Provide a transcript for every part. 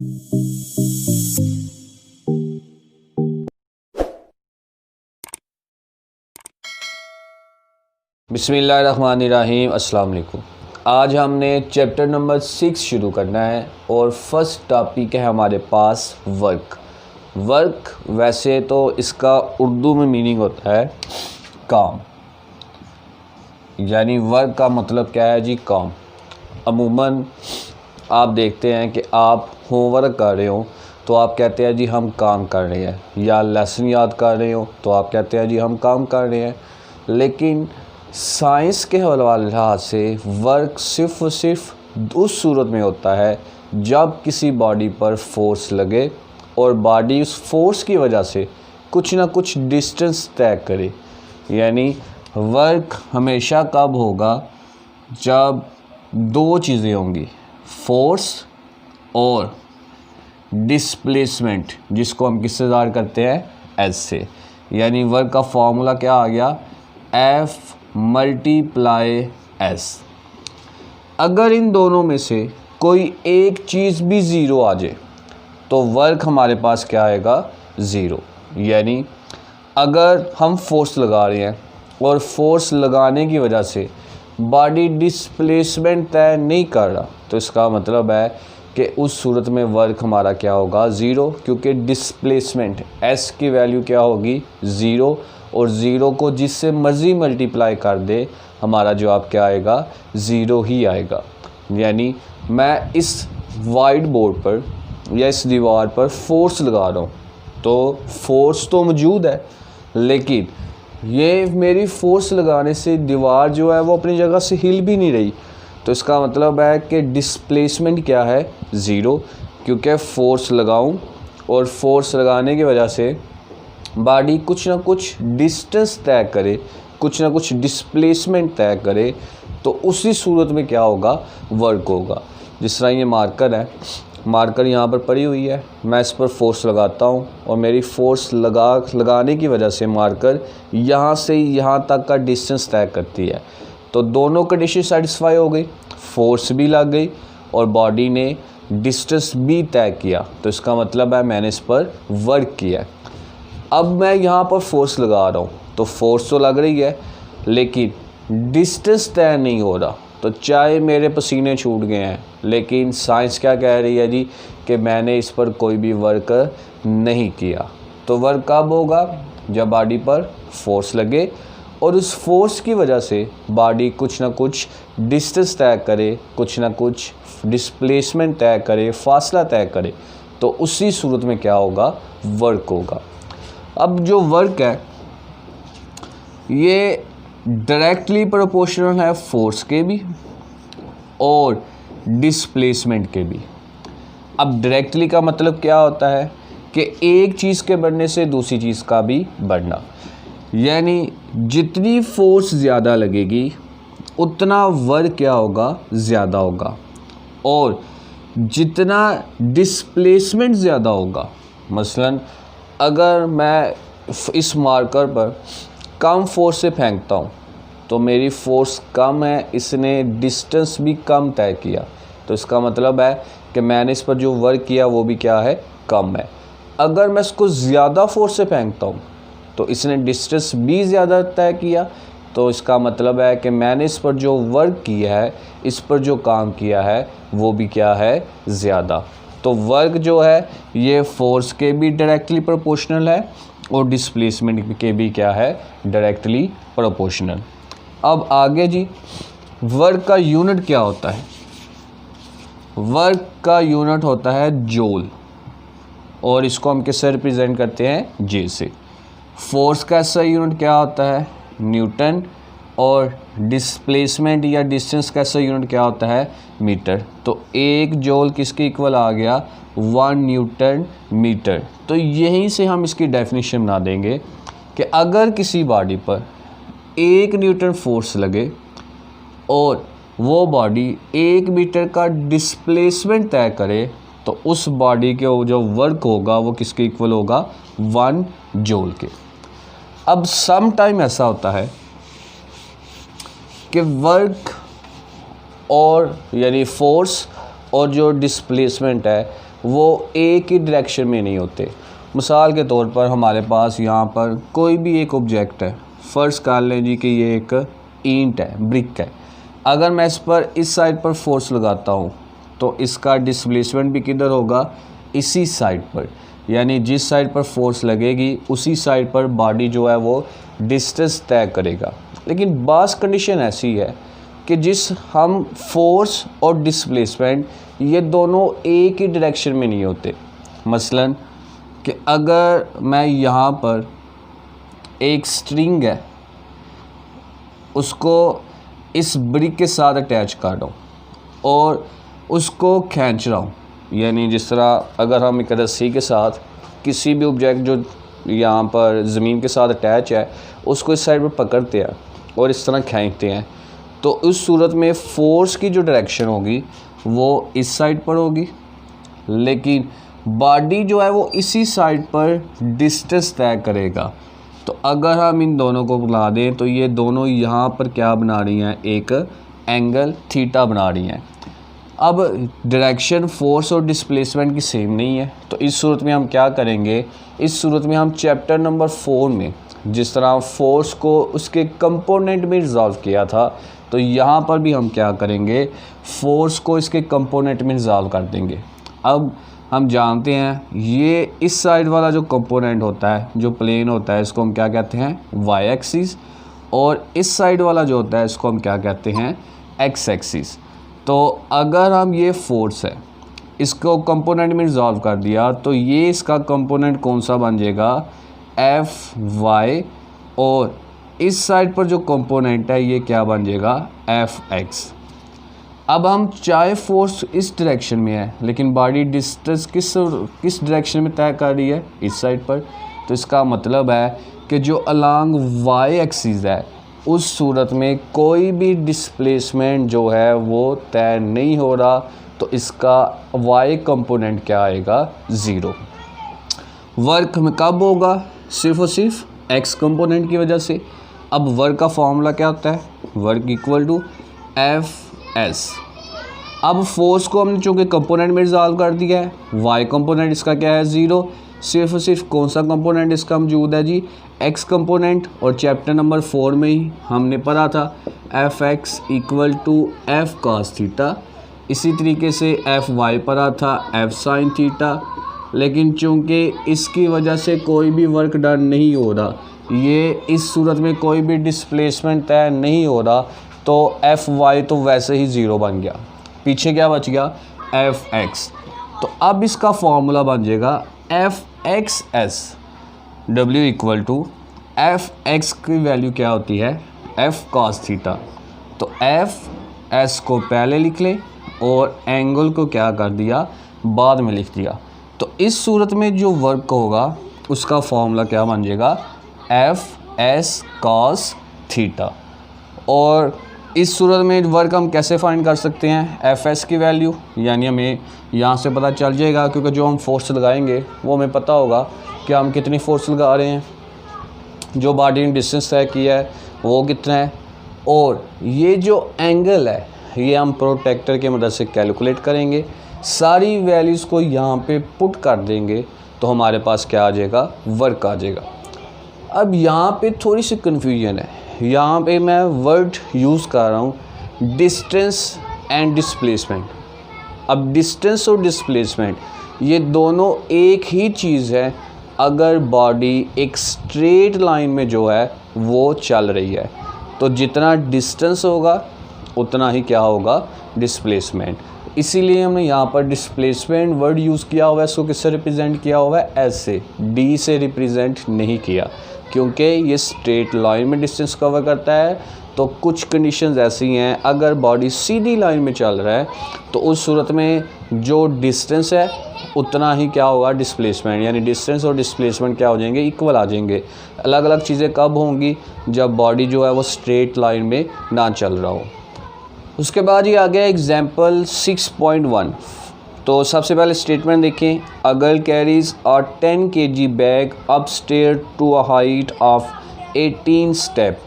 बिस्मिल्लाहिर्रहमानिर्रहीम। अस्सलाम वालेकुम। आज हमने चैप्टर नंबर 6 शुरू करना है और फर्स्ट टॉपिक है हमारे पास वर्क। वर्क वैसे तो इसका उर्दू में मीनिंग होता है काम, यानी वर्क का मतलब क्या है जी? काम। अमूमन आप देखते हैं कि आप होमवर्क कर रहे हो तो आप कहते हैं जी हम काम कर रहे हैं, या लेसन याद कर रहे हो तो आप कहते हैं जी हम काम कर रहे हैं। लेकिन साइंस के हवाले से वर्क सिर्फ़ और सिर्फ उस सूरत में होता है जब किसी बॉडी पर फोर्स लगे और बॉडी उस फोर्स की वजह से कुछ ना कुछ डिस्टेंस तय करे। यानी वर्क हमेशा कब होगा? जब दो चीज़ें होंगी, फोर्स और डिस्प्लेसमेंट, जिसको हम किससे ज़ाहिर करते हैं? एस से। यानी वर्क का फॉर्मूला क्या आ गया? F multiply S. अगर इन दोनों में से कोई एक चीज़ भी ज़ीरो आ जाए तो वर्क हमारे पास क्या आएगा? ज़ीरो। यानी अगर हम फोर्स लगा रहे हैं और फोर्स लगाने की वजह से बॉडी डिस्प्लेसमेंट तय नहीं कर रहा तो इसका मतलब है कि उस सूरत में वर्क हमारा क्या होगा? ज़ीरो, क्योंकि डिस्प्लेसमेंट एस की वैल्यू क्या होगी? ज़ीरो। और ज़ीरो को जिससे मर्ज़ी मल्टीप्लाई कर दे हमारा जवाब क्या आएगा? ज़ीरो ही आएगा। यानी मैं इस वाइट बोर्ड पर या इस दीवार पर फोर्स लगा रहा हूँ तो फोर्स तो मौजूद है, लेकिन ये मेरी फोर्स लगाने से दीवार जो है वो अपनी जगह से हिल भी नहीं रही। तो इसका मतलब है कि डिस्प्लेसमेंट क्या है? ज़ीरो, क्योंकि फ़ोर्स लगाऊं और फोर्स लगाने की वजह से बॉडी कुछ ना कुछ डिस्टेंस तय करे, कुछ ना कुछ डिस्प्लेसमेंट तय करे, तो उसी सूरत में क्या होगा? वर्क होगा। जिस तरह ये मार्कर है, मार्कर यहाँ पर पड़ी हुई है, मैं इस पर फोर्स लगाता हूँ और मेरी फोर्स लगाने की वजह से मार्कर यहाँ से यहाँ तक का डिस्टेंस तय करती है। तो दोनों कंडीशन सेटिस्फाई हो गई, फोर्स भी लग गई और बॉडी ने डिस्टेंस भी तय किया। तो इसका मतलब है मैंने इस पर वर्क किया। अब मैं यहाँ पर फोर्स लगा रहा हूँ तो फोर्स तो लग रही है, लेकिन डिस्टेंस तय नहीं हो रहा। तो चाहे मेरे पसीने छूट गए हैं, लेकिन साइंस क्या कह रही है जी? कि मैंने इस पर कोई भी वर्क नहीं किया। तो वर्क कब होगा? जब बॉडी पर फोर्स लगे और उस फोर्स की वजह से बॉडी कुछ ना कुछ डिस्टेंस तय करे, कुछ ना कुछ डिस्प्लेसमेंट तय करे, फासला तय करे, तो उसी सूरत में क्या होगा? वर्क होगा। अब जो वर्क है ये डायरेक्टली प्रोपोर्शनल है फोर्स के भी और डिस्प्लेसमेंट के भी। अब डायरेक्टली का मतलब क्या होता है कि एक चीज़ के बढ़ने से दूसरी चीज़ का भी बढ़ना। यानी जितनी फोर्स ज़्यादा लगेगी उतना वर्क क्या होगा? ज़्यादा होगा। और जितना डिस्प्लेसमेंट ज़्यादा होगा, मसलन अगर मैं इस मार्कर पर कम फोर्स से फेंकता हूँ तो मेरी फोर्स कम है, इसने डिस्टेंस भी कम तय किया। तो इसका मतलब है कि मैंने इस पर जो वर्क किया वो भी क्या है? कम है। अगर मैं इसको ज़्यादा फोर्स से फेंकता हूँ तो इसने डिस्टेंस भी ज़्यादा तय किया। तो इसका मतलब है कि मैंने इस पर जो वर्क किया है, इस पर जो काम किया है वो भी क्या है? ज़्यादा। तो वर्क जो है ये फोर्स के भी डायरेक्टली प्रोपोर्शनल है और डिस्प्लेसमेंट के भी क्या है? Directly proportional. अब आगे जी, वर्क का यूनिट क्या होता है? वर्क का यूनिट होता है जूल, और इसको हम किससे रिप्रेजेंट करते हैं? जे से। फोर्स का ऐसा यूनिट क्या होता है? न्यूटन। और डिस्प्लेसमेंट या डिस्टेंस का ऐसा यूनिट क्या होता है? मीटर। तो एक जूल किसके इक्वल आ गया? 1 न्यूटन मीटर। तो यहीं से हम इसकी डेफिनेशन बना देंगे कि अगर किसी बॉडी पर 1 न्यूटन फोर्स लगे और वो बॉडी 1 मीटर का डिस्प्लेसमेंट तय करे तो उस बॉडी के जो वर्क होगा वो किसके इक्वल होगा? 1 जूल के। अब सम टाइम ऐसा होता है कि वर्क और यानी फोर्स और जो डिस्प्लेसमेंट है वो एक ही डायरेक्शन में नहीं होते। मिसाल के तौर पर हमारे पास यहाँ पर कोई भी एक ऑब्जेक्ट है, फ़र्ज कर लें जी कि ये एक ईंट है, ब्रिक है। अगर मैं इस पर इस साइड पर फोर्स लगाता हूँ तो इसका डिस्प्लेसमेंट भी किधर होगा, इसी साइड पर। यानी जिस साइड पर फोर्स लगेगी उसी साइड पर बॉडी जो है वो डिस्टेंस तय करेगा। लेकिन बास कंडीशन ऐसी है कि जिस हम फोर्स और डिस्प्लेसमेंट ये दोनों एक ही डायरेक्शन में नहीं होते। मसलन कि अगर मैं यहाँ पर एक स्ट्रिंग है उसको इस ब्रिक के साथ अटैच कर रहा हूँ और उसको खींच रहा हूँ, यानी जिस तरह अगर हम एक रस्सी के साथ किसी भी ऑब्जेक्ट जो यहाँ पर ज़मीन के साथ अटैच है उसको इस साइड पर पकड़ते हैं और इस तरह खींचते हैं, तो उस सूरत में फ़ोर्स की जो डायरेक्शन होगी वो इस साइड पर होगी, लेकिन बॉडी जो है वो इसी साइड पर डिस्टेंस तय करेगा। तो अगर हम इन दोनों को बुला दें तो ये दोनों यहाँ पर क्या बना रही हैं, एक एंगल थीटा बना रही हैं। अब डायरेक्शन फोर्स और डिस्प्लेसमेंट की सेम नहीं है, तो इस सूरत में हम क्या करेंगे, इस सूरत में हम चैप्टर नंबर 4 में जिस तरह फोर्स को उसके कंपोनेंट में रिजॉल्व किया था, तो यहाँ पर भी हम क्या करेंगे, फोर्स को इसके कंपोनेंट में रिजॉल्व कर देंगे। अब हम जानते हैं ये इस साइड वाला जो कंपोनेंट होता है, जो प्लेन होता है, इसको हम क्या कहते हैं, वाई एक्सिस, और इस साइड वाला जो होता है इसको हम क्या कहते हैं, एक्स एक्सिस। तो अगर हम ये फोर्स है इसको कंपोनेंट में रिजॉल्व कर दिया तो ये इसका कंपोनेंट कौन सा बन जाएगा, एफ वाई, और इस साइड पर जो कंपोनेंट है ये क्या बन जाएगा, एफ एक्स। अब हम चाहे फोर्स इस डायरेक्शन में है लेकिन बॉडी डिस्टेंस किस डायरेक्शन में तय कर रही है, इस साइड पर, तो इसका मतलब है कि जो अलोंग वाई एक्सिस है उस सूरत में कोई भी डिस्प्लेसमेंट जो है वो तय नहीं हो रहा, तो इसका वाई कंपोनेंट क्या आएगा, 0। वर्क में कब होगा, सिर्फ और सिर्फ एक्स कंपोनेंट की वजह से। अब वर्क का फॉर्मूला क्या होता है, work equal to F S. अब फोर्स को हमने चूँकि कंपोनेंट में रिजॉल्व कर दिया है, वाई कंपोनेंट इसका क्या है, 0। सिर्फ और सिर्फ कौन सा कंपोनेंट इसका मौजूद है जी, एक्स कंपोनेंट, और चैप्टर नंबर 4 में ही हमने पढ़ा था F X equal to F cos theta. इसी तरीके से एफ वाई पढ़ा था एफ साइन थीटा। लेकिन चूँकि इसकी वजह से कोई भी वर्क डन नहीं हो रहा, ये इस सूरत में कोई भी डिस्प्लेसमेंट तय नहीं हो रहा, तो एफ वाई तो वैसे ही 0 बन गया, पीछे क्या बच गया, एफ एक्स। तो अब इसका फॉर्मूला बन जाएगा F X S, W equal to F X की वैल्यू क्या होती है, एफ कॉस थीटा। तो एफ एस को पहले लिख लें और एंगल को क्या कर दिया, बाद में लिख दिया। तो इस सूरत में जो वर्क होगा उसका फॉर्मूला क्या बन जाएगा, एफ एस कॉस थीटा। और इस सूरत में वर्क हम कैसे फाइंड कर सकते हैं, एफ एस की वैल्यू, यानी हमें यहाँ से पता चल जाएगा, क्योंकि जो हम फोर्स लगाएंगे वो हमें पता होगा कि हम कितनी फोर्स लगा रहे हैं, जो बॉडी ने डिस्टेंस तय किया है वो कितना है, और ये जो एंगल है ये हम प्रोटेक्टर की मदद से कैलकुलेट करेंगे। सारी वैल्यूज़ को यहाँ पे पुट कर देंगे तो हमारे पास क्या आ जाएगा, वर्क आ जाएगा। अब यहाँ पे थोड़ी सी कन्फ्यूजन है, यहाँ पे मैं वर्ड यूज़ कर रहा हूँ डिस्टेंस एंड डिस्प्लेसमेंट। अब डिस्टेंस और डिस्प्लेसमेंट ये दोनों एक ही चीज़ है अगर बॉडी एक स्ट्रेट लाइन में जो है वो चल रही है, तो जितना डिस्टेंस होगा उतना ही क्या होगा, डिस्प्लेसमेंट। इसीलिए हमने यहाँ पर डिस्प्लेसमेंट वर्ड यूज़ किया हुआ है, इसको किससे रिप्रेजेंट किया हुआ है, एस से, डी से रिप्रेजेंट नहीं किया, क्योंकि ये स्ट्रेट लाइन में डिस्टेंस कवर करता है। तो कुछ कंडीशंस ऐसी हैं, अगर बॉडी सीधी लाइन में चल रहा है तो उस सूरत में जो डिस्टेंस है उतना ही क्या होगा, डिस्प्लेसमेंट, यानी डिस्टेंस और डिस्प्लेसमेंट क्या हो जाएंगे, इक्वल आ जाएंगे। अलग अलग चीज़ें कब होंगी, जब बॉडी जो है वो स्ट्रेट लाइन में ना चल रहा हो। उसके बाद ये आ गया एग्जाम्पल 6.1। तो सबसे पहले स्टेटमेंट देखें, a girl carries a 10 kg bag upstair to a height of 18 step.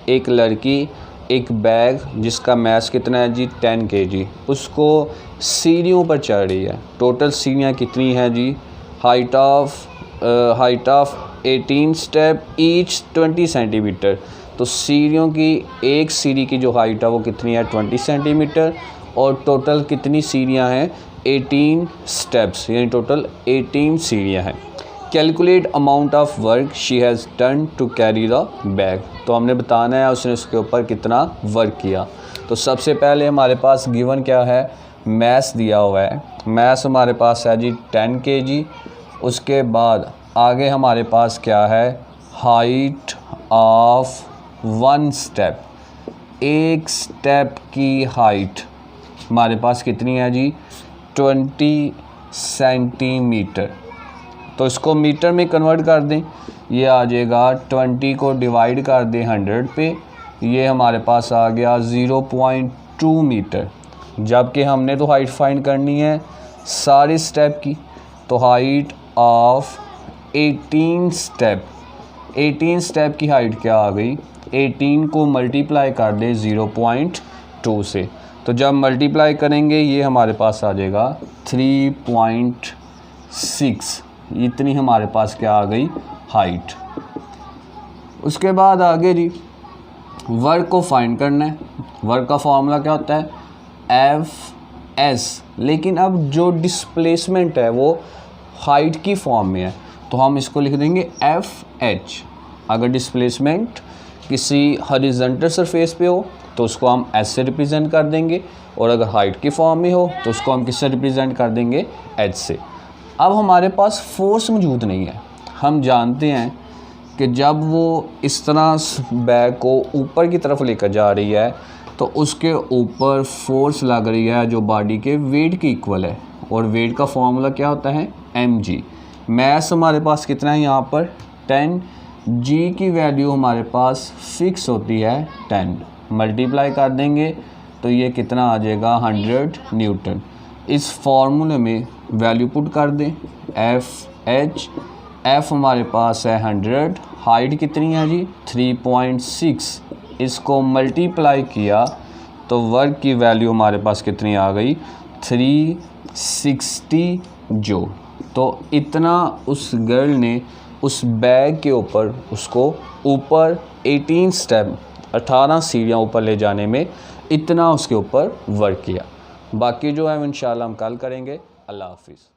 एक लड़की एक बैग जिसका मैस कितना है जी 10 kg, उसको सीढ़ियों पर चढ़ रही है। टोटल सीढ़ियाँ कितनी हैं जी, height of 18 step each 20 centimetre. तो सीढ़ियों की एक सीढ़ी की जो हाइट है वो कितनी है 20 सेंटीमीटर, और टोटल कितनी सीढ़ियाँ हैं 18 स्टेप्स, यानी टोटल 18 सीढ़ियाँ हैं। Calculate amount of work she has done to carry the bag. तो हमने बताना है उसने उसके ऊपर कितना वर्क किया। तो सबसे पहले हमारे पास गिवन क्या है, मैस दिया हुआ है। मैस हमारे पास है जी 10 kg। उसके बाद आगे हमारे पास क्या है, हाइट ऑफ 1 स्टेप, एक स्टेप की हाइट हमारे पास कितनी है जी 20 सेंटीमीटर। तो इसको मीटर में कन्वर्ट कर दें, ये आ जाएगा 20 को डिवाइड कर दें 100 पे, ये हमारे पास आ गया 0.2 मीटर। जबकि हमने तो हाइट फाइंड करनी है सारे स्टेप की। तो हाइट ऑफ 18 स्टेप की हाइट क्या आ गई, 18 को मल्टीप्लाई कर दें 0.2 से। तो जब मल्टीप्लाई करेंगे ये हमारे पास आ जाएगा 3.6। इतनी हमारे पास क्या आ गई हाइट। उसके बाद आगे जी वर्क को फाइंड करना है। वर्क का फॉर्मूला क्या होता है F/s, लेकिन अब जो डिस्प्लेसमेंट है वो हाइट की फॉर्म में है, तो हम इसको लिख देंगे FH। अगर डिस्प्लेसमेंट किसी हॉरिजॉन्टल सरफेस पे हो तो उसको हम S से रिप्रेजेंट कर देंगे, और अगर हाइट की फॉर्म में हो तो उसको हम किससे रिप्रेजेंट कर देंगे H से। अब हमारे पास फोर्स मौजूद नहीं है। हम जानते हैं कि जब वो इस तरह बैग को ऊपर की तरफ लेकर जा रही है तो उसके ऊपर फोर्स लग रही है जो बॉडी के वेट की इक्वल है, और वेट का फॉर्मूला क्या होता है mg। मैस हमारे पास कितना है यहाँ पर 10, g की वैल्यू हमारे पास फिक्स होती है 10, मल्टीप्लाई कर देंगे तो ये कितना आ जाएगा 100 न्यूटन। इस फार्मूले में वैल्यू पुट कर दें FH। F हमारे पास है 100, हाइट कितनी है जी 3.6, इसको मल्टीप्लाई किया तो वर्क की वैल्यू हमारे पास कितनी आ गई 360 जो। तो इतना उस गर्ल ने उस बैग के ऊपर उसको ऊपर 18 स्टेप 18 सीढ़ियाँ ऊपर ले जाने में इतना उसके ऊपर वर्क किया। बाकी जो है इंशाल्लाह हम कल करेंगे। अल्लाह हाफिज़।